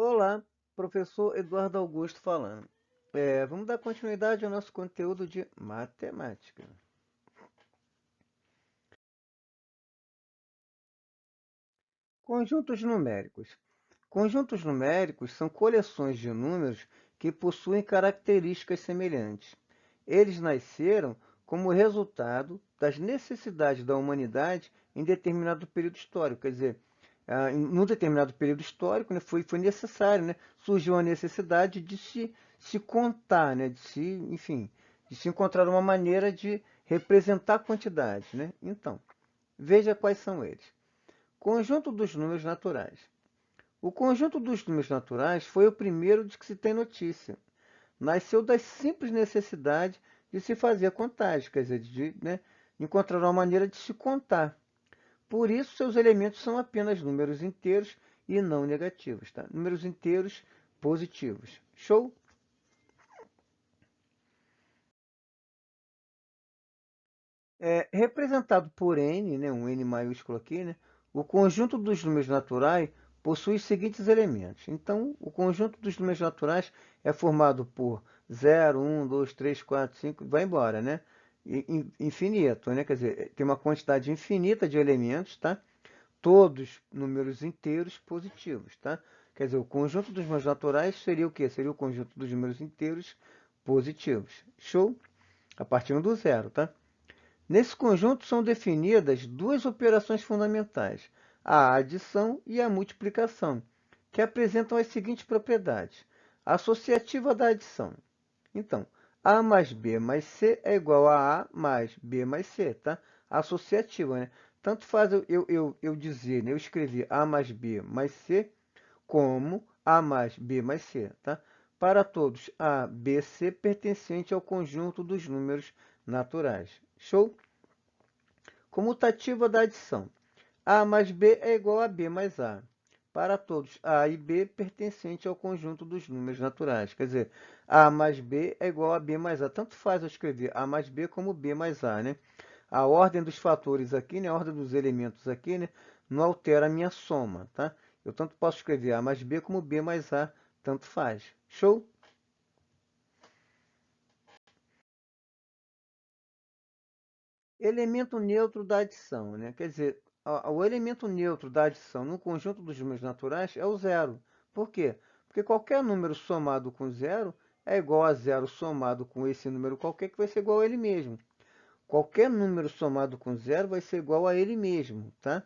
Olá, professor Eduardo Augusto falando. Vamos dar continuidade ao nosso conteúdo de matemática. Conjuntos numéricos. Conjuntos numéricos são coleções de números que possuem características semelhantes. Eles nasceram como resultado das necessidades da humanidade em determinado período histórico. Quer dizer, num determinado período histórico, né, foi necessário, né, surgiu a necessidade de se contar, né, enfim, de se encontrar uma maneira de representar quantidades, né? Então, veja quais são eles. Conjunto dos números naturais. O conjunto dos números naturais foi o primeiro de que se tem notícia. Nasceu da simples necessidade de se fazer contagem, quer dizer, né, encontrar uma maneira de se contar. Por isso, seus elementos são apenas números inteiros e não negativos, tá? Números inteiros positivos. Show? Representado por n, né, um n maiúsculo aqui, né, o conjunto dos números naturais possui os seguintes elementos. Então, o conjunto dos números naturais é formado por 0, 1, 2, 3, 4, 5, vai embora, né? Infinito, né? Quer dizer, tem uma quantidade infinita de elementos, tá? Todos números inteiros positivos, tá? Quer dizer, o conjunto dos números naturais seria o quê? Seria o conjunto dos números inteiros positivos. Show? A partir do zero, tá? Nesse conjunto são definidas duas operações fundamentais, a adição e a multiplicação, que apresentam as seguintes propriedades. Associativa da adição. Então, A mais B mais C é igual a mais B mais C, tá? Associativa, né? Tanto faz eu dizer, né? Eu escrevi A mais B mais C, como A mais B mais C, tá? Para todos A, B, C pertencente ao conjunto dos números naturais. Show? Comutativa da adição. A mais B é igual a B mais A. Para todos A e B pertencente ao conjunto dos números naturais. Quer dizer, A mais B é igual a B mais A. Tanto faz eu escrever A mais B como B mais A, né? A ordem dos fatores aqui, né? A ordem dos elementos aqui, né? Não altera a minha soma, tá? Eu tanto posso escrever A mais B como B mais A, tanto faz. Show? Elemento neutro da adição, né? Quer dizer, o elemento neutro da adição no conjunto dos números naturais é o zero. Por quê? Porque qualquer número somado com zero é igual a zero somado com esse número qualquer, que vai ser igual a ele mesmo. Qualquer número somado com zero vai ser igual a ele mesmo, tá?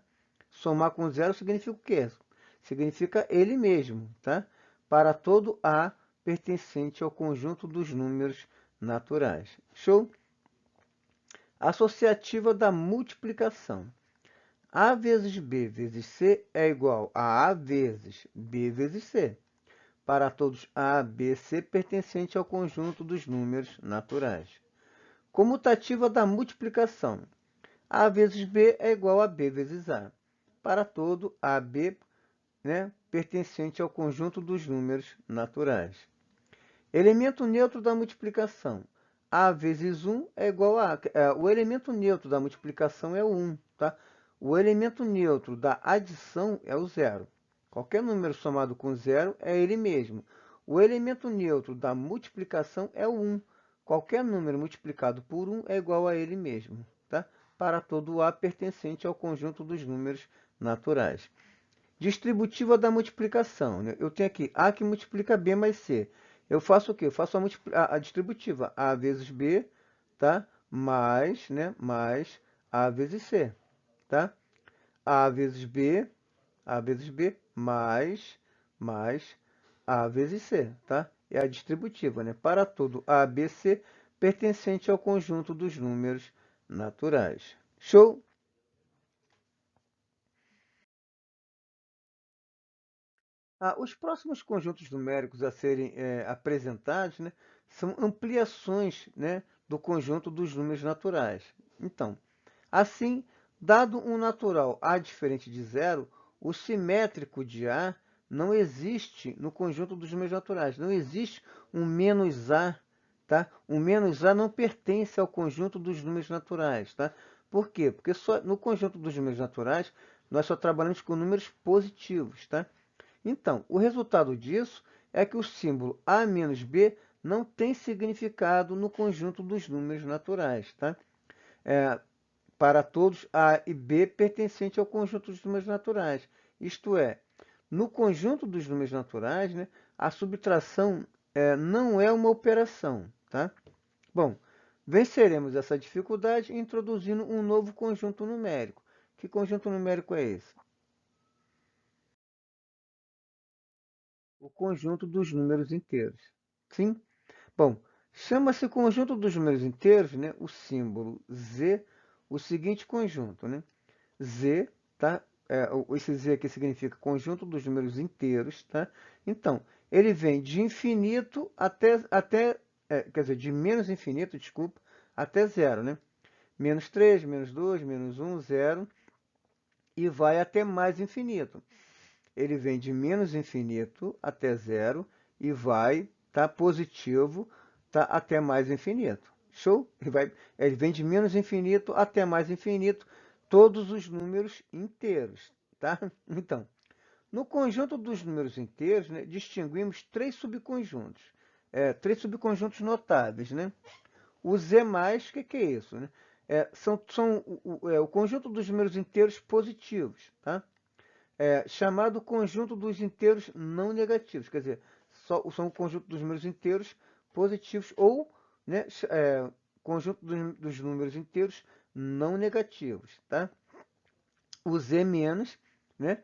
Somar com zero significa o quê? Significa ele mesmo, tá? Para todo A pertencente ao conjunto dos números naturais. Show? Associativa da multiplicação. A vezes B vezes C é igual a A vezes B vezes C, para todos A, B, C pertencente ao conjunto dos números naturais. Comutativa da multiplicação. A vezes B é igual a B vezes A, para todo AB, né, pertencente ao conjunto dos números naturais. Elemento neutro da multiplicação. A vezes 1 é igual a... o elemento neutro da multiplicação é o 1, tá? O elemento neutro da adição é o zero. Qualquer número somado com zero é ele mesmo. O elemento neutro da multiplicação é o 1. Qualquer número multiplicado por 1 é igual a ele mesmo, tá? Para todo A pertencente ao conjunto dos números naturais. Distributiva da multiplicação, né? Eu tenho aqui A que multiplica B mais C. Eu faço o quê? Eu faço a distributiva A vezes B, tá? Mais, né? Mais A vezes C, tá? A vezes B, mais A vezes C, tá? É a distributiva, né? Para todo A, B, C, pertencente ao conjunto dos números naturais. Show? Os próximos conjuntos numéricos a serem apresentados, né, são ampliações, né, do conjunto dos números naturais. Então, assim, dado um natural A diferente de zero, o simétrico de A não existe no conjunto dos números naturais. Não existe um menos A, tá? O menos A não pertence ao conjunto dos números naturais, tá? Por quê? Porque só no conjunto dos números naturais nós só trabalhamos com números positivos, tá? Então, o resultado disso é que o símbolo A menos B não tem significado no conjunto dos números naturais, tá? Para todos A e B pertencente ao conjunto dos números naturais. Isto é, no conjunto dos números naturais, né, a subtração não é uma operação, tá? Bom, venceremos essa dificuldade introduzindo um novo conjunto numérico. Que conjunto numérico é esse? O conjunto dos números inteiros. Sim? Bom, chama-se conjunto dos números inteiros, né, o símbolo Z, o seguinte conjunto, né? Z, tá? Esse Z aqui significa conjunto dos números inteiros, tá? Então, ele vem de infinito quer dizer, de menos infinito, desculpa, até zero, né? Menos 3, menos 2, menos 1, 0, e vai até mais infinito. Ele vem de menos infinito até zero e vai, tá, positivo, tá, até mais infinito. Show? Ele vem de menos infinito até mais infinito, todos os números inteiros, tá? Então, no conjunto dos números inteiros, né, distinguimos três subconjuntos notáveis, né? O Z+, o que é isso, né? São o conjunto dos números inteiros positivos, tá? Chamado conjunto dos inteiros não negativos, quer dizer, são o conjunto dos números inteiros positivos ou, né, conjunto dos números inteiros não negativos, tá? O Z menos, né,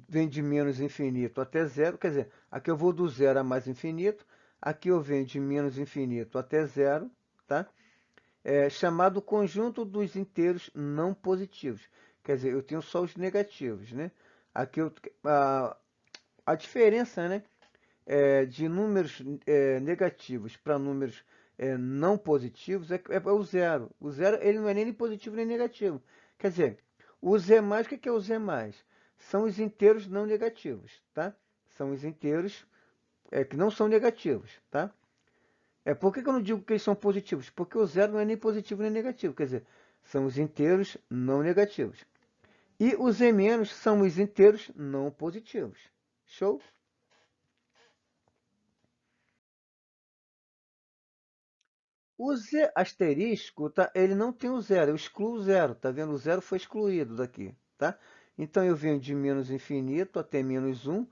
vem de menos infinito até zero, quer dizer, aqui eu vou do zero a mais infinito, aqui eu venho de menos infinito até zero, tá? Chamado conjunto dos inteiros não positivos. Quer dizer, eu tenho só os negativos, né? Aqui a diferença, né, de números negativos para números não positivos é o zero. O zero ele não é nem positivo nem negativo. Quer dizer, o Z+, o que é o Z+? São os inteiros não negativos, tá? São os inteiros que não são negativos, tá? Por que eu não digo que eles são positivos? Porque o zero não é nem positivo nem negativo, quer dizer, são os inteiros não negativos. E os E- são os inteiros não positivos. Show? O Z asterisco, tá? Ele não tem o zero, eu excluo o zero, tá vendo? O zero foi excluído daqui, tá? Então eu venho de menos infinito até menos 1,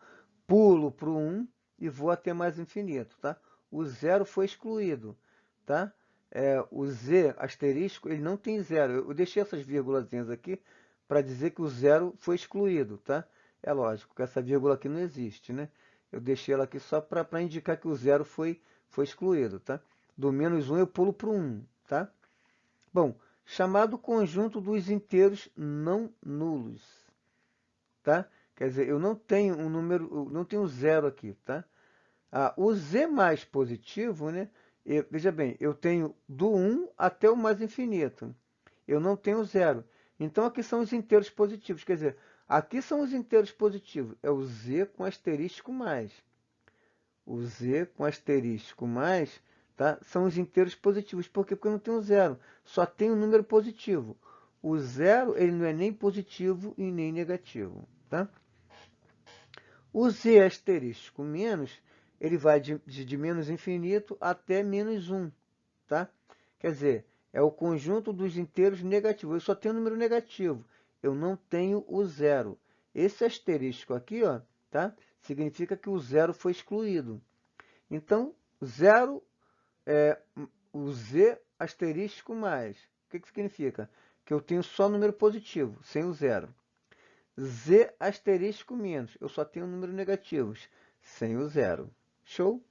pulo para o 1 e vou até mais infinito, tá? O zero foi excluído, tá? O Z asterisco, ele não tem zero. Eu deixei essas vírgulazinhas aqui para dizer que o zero foi excluído, tá? É lógico que essa vírgula aqui não existe, né? Eu deixei ela aqui só para indicar que o zero foi excluído, tá? Do menos 1 eu pulo para o 1, tá? Bom, chamado conjunto dos inteiros não nulos, tá? Quer dizer, eu não tenho um número, eu não tenho zero aqui, tá? O Z mais positivo, né? Veja bem, eu tenho do 1 até o mais infinito. Eu não tenho zero. Então, aqui são os inteiros positivos. Quer dizer, aqui são os inteiros positivos. É o Z com asterisco mais. O Z com asterisco mais, tá? São os inteiros positivos. Por quê? Porque eu não tenho zero. Só tem um número positivo. O zero, ele não é nem positivo e nem negativo, tá? O Z asterisco menos, ele vai de menos infinito até menos 1, tá? Quer dizer, é o conjunto dos inteiros negativos. Eu só tenho número negativo. Eu não tenho o zero. Esse asterisco aqui, ó, tá? Significa que o zero foi excluído. Então, zero é o Z asterisco mais. O que significa? Que eu tenho só número positivo, sem o zero. Z asterisco menos. Eu só tenho números negativos, sem o zero. Show?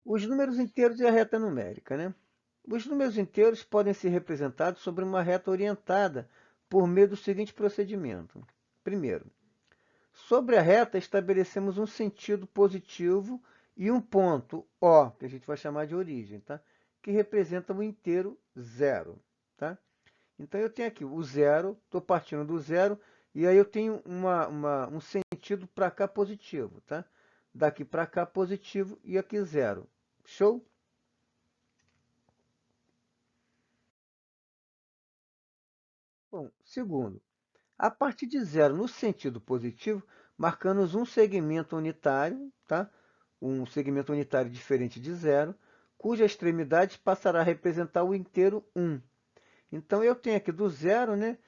Os números inteiros e a reta numérica, né? Os números inteiros podem ser representados sobre uma reta orientada por meio do seguinte procedimento. Primeiro, sobre a reta estabelecemos um sentido positivo e um ponto O, que a gente vai chamar de origem, tá? Que representa o inteiro zero, tá? Então eu tenho aqui o zero, estou partindo do zero, e aí eu tenho um sentido para cá positivo, tá? Daqui para cá positivo e aqui zero. Show? Bom, segundo, a partir de zero no sentido positivo, marcamos um segmento unitário, tá? Um segmento unitário diferente de zero, cuja extremidade passará a representar o inteiro 1. Então, eu tenho aqui do zero, né?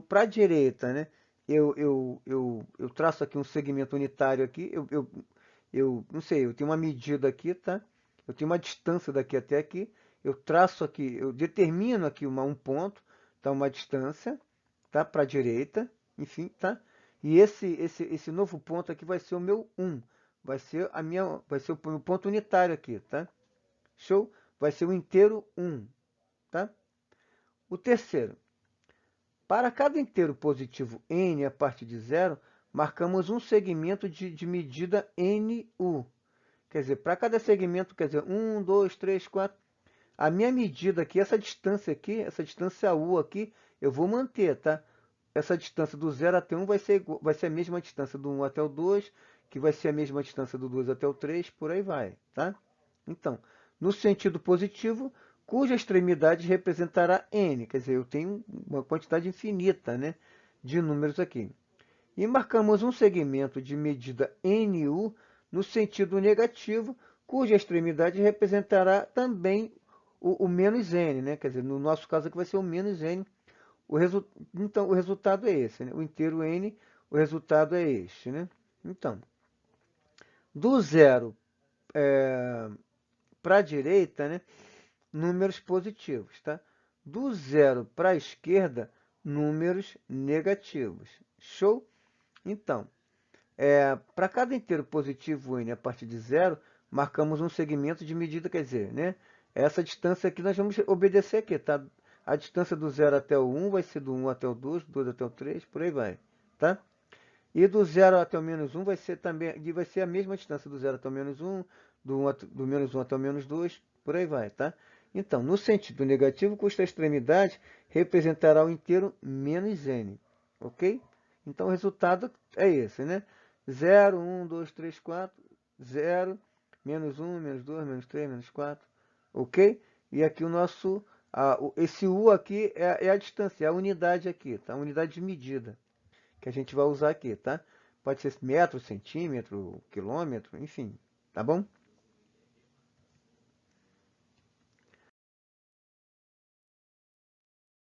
Para a direita, né? Eu traço aqui um segmento unitário aqui. Eu não sei, eu tenho uma medida aqui, tá? Eu tenho uma distância daqui até aqui. Eu traço aqui, eu determino aqui um ponto, tá? Uma distância, tá? Para a direita, enfim, tá? E esse novo ponto aqui vai ser o meu 1. Vai ser o meu ponto unitário aqui, tá? Show? Vai ser o inteiro 1, tá? O terceiro, para cada inteiro positivo n a partir de zero, marcamos um segmento de medida NU. Quer dizer, para cada segmento, quer dizer, 1, 2, 3, 4. A minha medida aqui, essa distância U aqui, eu vou manter, tá? Essa distância do 0 até 1 vai ser a mesma distância do 1 até o 2, que vai ser a mesma distância do 2 até o 3, por aí vai, tá? Então, no sentido positivo, cuja extremidade representará n, quer dizer, eu tenho uma quantidade infinita, né, de números aqui. E marcamos um segmento de medida NU no sentido negativo, cuja extremidade representará também o menos n, né? Quer dizer, no nosso caso aqui vai ser o menos n. Então, o resultado é esse, né? O inteiro n, o resultado é este, né? Então, do zero para a direita, né? Números positivos, tá? Do zero para a esquerda, números negativos. Show? Então, para cada inteiro positivo n a partir de zero, marcamos um segmento de medida, quer dizer, né? Essa distância aqui nós vamos obedecer aqui, tá? A distância do 0 até o 1 vai ser do 1 até o 2, do 2 até o 3, por aí vai, tá? E do 0 até o menos 1 vai ser também, vai ser a mesma distância do 0 até o menos 1, do menos 1 até o menos 2, por aí vai, tá? Então, no sentido negativo, custa extremidade representará o inteiro menos n, ok? Então, o resultado é esse, né? 0, 1, 2, 3, 4, 0, menos 1, menos 2, menos 3, menos 4, ok? E aqui o nosso, esse U aqui é a distância, é a unidade aqui, tá? A unidade de medida que a gente vai usar aqui, tá? Pode ser metro, centímetro, quilômetro, enfim, tá bom?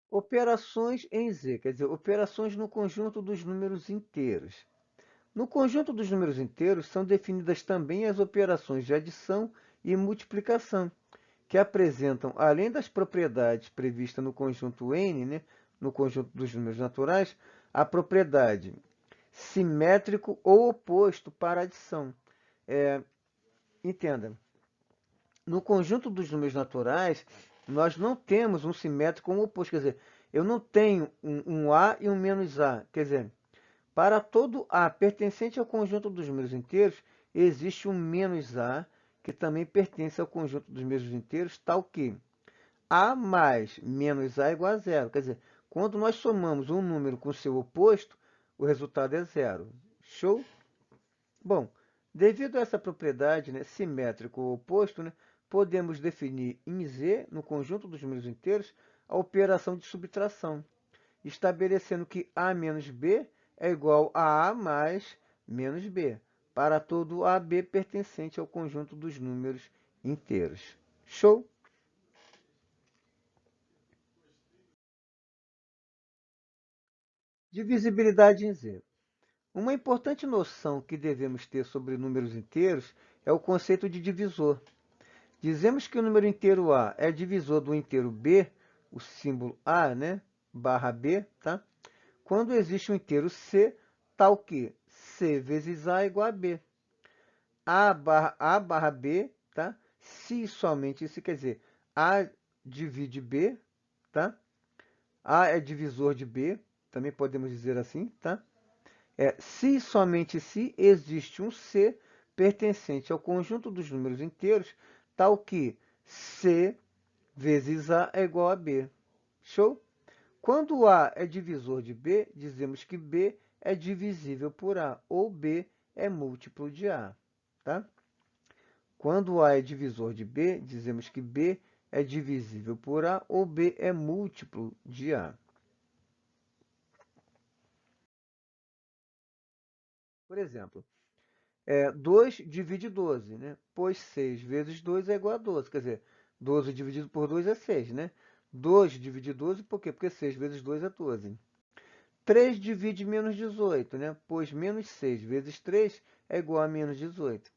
Operações em Z, quer dizer, operações no conjunto dos números inteiros. No conjunto dos números inteiros são definidas também as operações de adição e multiplicação, que apresentam, além das propriedades previstas no conjunto N, né, no conjunto dos números naturais, a propriedade simétrico ou oposto para a adição. Entenda, no conjunto dos números naturais, nós não temos um simétrico ou um oposto. Quer dizer, eu não tenho um A e um menos A. Quer dizer, para todo A pertencente ao conjunto dos números inteiros, existe um menos A, que também pertence ao conjunto dos números inteiros, tal que A mais menos A é igual a zero. Quer dizer, quando nós somamos um número com seu oposto, o resultado é zero. Show? Bom, devido a essa propriedade, né, simétrico ou oposto, né, podemos definir em Z, no conjunto dos números inteiros, a operação de subtração, estabelecendo que A menos B é igual a A mais menos B, para todo AB pertencente ao conjunto dos números inteiros. Show? Divisibilidade em Z. Uma importante noção que devemos ter sobre números inteiros é o conceito de divisor. Dizemos que o número inteiro A é divisor do inteiro B, o símbolo A, né, barra B, tá? Quando existe um inteiro C, tal que C vezes A é igual a B. A barra B, tá? Se somente isso quer dizer A divide B, tá? A é divisor de B, também podemos dizer assim, tá? Se somente se existe um C pertencente ao conjunto dos números inteiros, tal que C vezes A é igual a B. Show? Quando A é divisor de B, dizemos que B é divisível por A, ou B é múltiplo de A. Tá? Quando A é divisor de B, dizemos que B é divisível por A, ou B é múltiplo de A. Por exemplo, 2 divide 12, né? Pois 6 vezes 2 é igual a 12. Quer dizer, 12 dividido por 2 é 6, né? 2 divide 12, por quê? Porque 6 vezes 2 é 12. 3 divide menos 18, né? Pois menos 6 vezes 3 é igual a menos 18.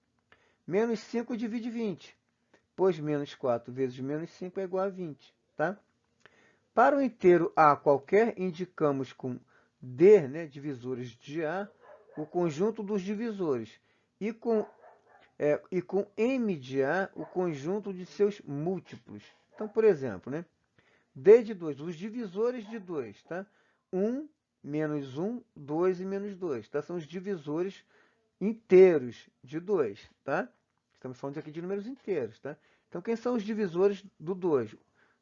Menos 5 divide 20, pois menos 4 vezes menos 5 é igual a 20, tá? Para o inteiro A qualquer, indicamos com D, né, divisores de A, o conjunto dos divisores. E com M de A, o conjunto de seus múltiplos. Então, por exemplo, né, D de 2, os divisores de 2, tá? 1, menos 1, 2 e menos 2, tá? São os divisores inteiros de 2, tá? Estamos falando aqui de números inteiros, tá? Então, quem são os divisores do 2?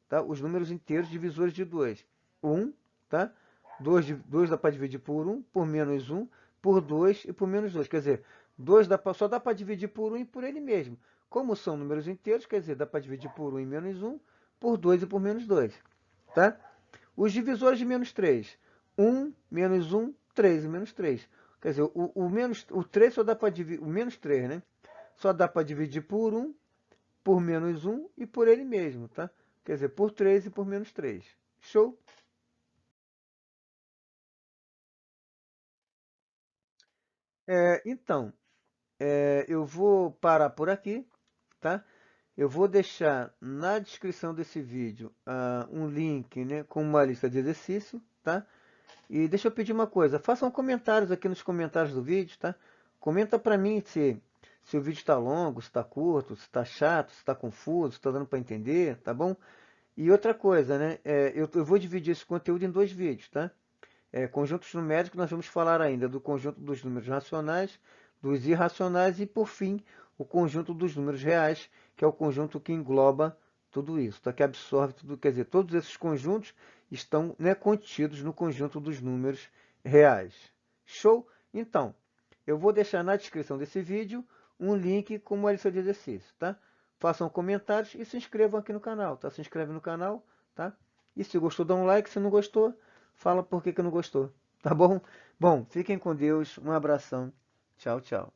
Tá? Os números inteiros divisores de 2. 1, tá? 2 dá para dividir por 1, por menos 1, por 2 e por menos 2. Quer dizer, 2 só dá para dividir por 1 e por ele mesmo. Como são números inteiros, quer dizer, dá para dividir por 1 e menos 1, por 2 e por menos 2. Tá? Os divisores de menos 3. 1, menos 1, 3 e menos 3. Quer dizer, o 3 só dá para dividir, o menos 3, né? Só dá para dividir por 1, por menos 1 e por ele mesmo, tá? Quer dizer, por 3 e por menos 3. Show? Então, eu vou parar por aqui, tá? Eu vou deixar na descrição desse vídeo um link, né, com uma lista de exercício, tá? E deixa eu pedir uma coisa, façam comentários aqui nos comentários do vídeo, tá? Comenta pra mim se o vídeo está longo, se está curto, se está chato, se está confuso, se está dando para entender, tá bom? E outra coisa, né? Eu vou dividir esse conteúdo em 2 vídeos, tá? Conjuntos numéricos, nós vamos falar ainda do conjunto dos números racionais, dos irracionais e, por fim, o conjunto dos números reais, que é o conjunto que engloba tudo isso, tá? Que absorve tudo, quer dizer, todos esses conjuntos estão, né, contidos no conjunto dos números reais. Show? Então, eu vou deixar na descrição desse vídeo um link com uma lista de exercícios, tá? Façam comentários e se inscrevam aqui no canal, tá? Se inscreve no canal, tá? E se gostou, dá um like, se não gostou, fala por que não gostou, tá bom? Bom, fiquem com Deus, um abração, tchau, tchau.